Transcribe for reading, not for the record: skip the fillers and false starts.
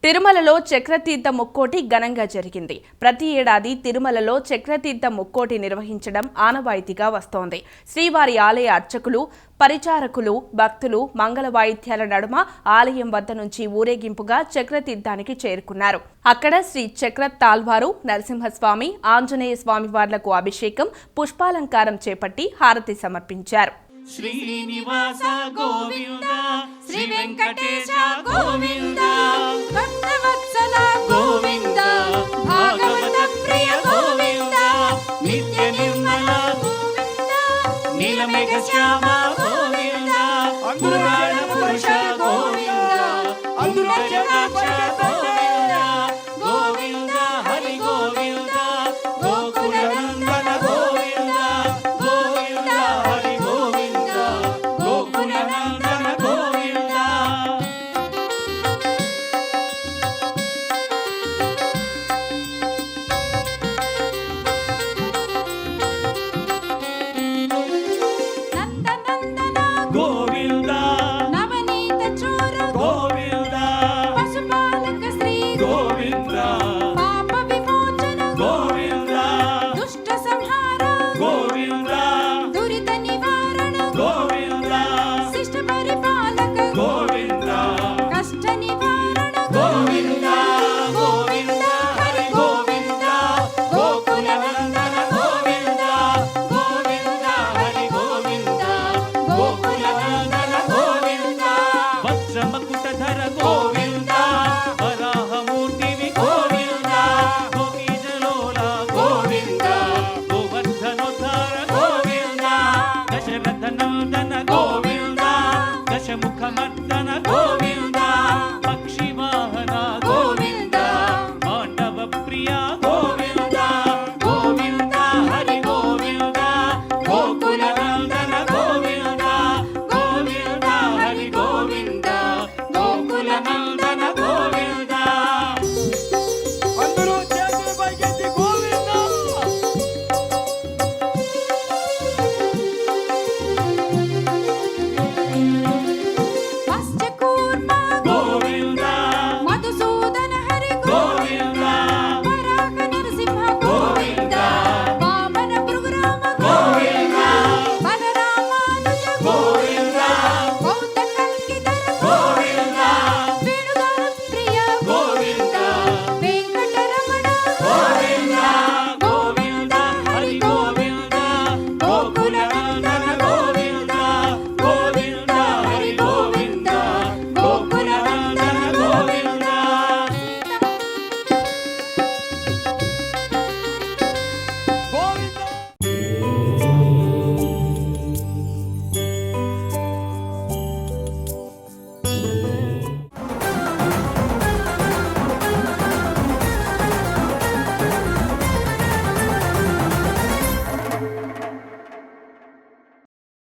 తిరుమలలో చక్రతీర్థ ముక్కోటి ఘనంగా జరిగింది. ప్రతి ఏడాది తిరుమలలో చక్రతీర్థ ముక్కోటి నిర్వహించడం ఆనవాయితీగా వస్తోంది. శ్రీవారి ఆలయ అర్చకులు, పరిచారకులు, భక్తులు మంగళ వాయిద్యాల నడుమ ఆలయం వద్ద నుంచి ఊరేగింపుగా చక్రతీర్థానికి చేరుకున్నారు. అక్కడ శ్రీ చక్ర తాళ్వారు, నరసింహస్వామి, ఆంజనేయ స్వామి వార్లకు అభిషేకం, పుష్పాలంకారం చేపట్టి హారతి సమర్పించారు. శ్రీనివాస గోవింద, శ్రీ వెంకటేశ గోవింద, భక్తవత్సల గోవింద, భాగవత ప్రియ గోవింద, నిత్య నిర్మల గోవింద, నీలమేఘ శ్యామ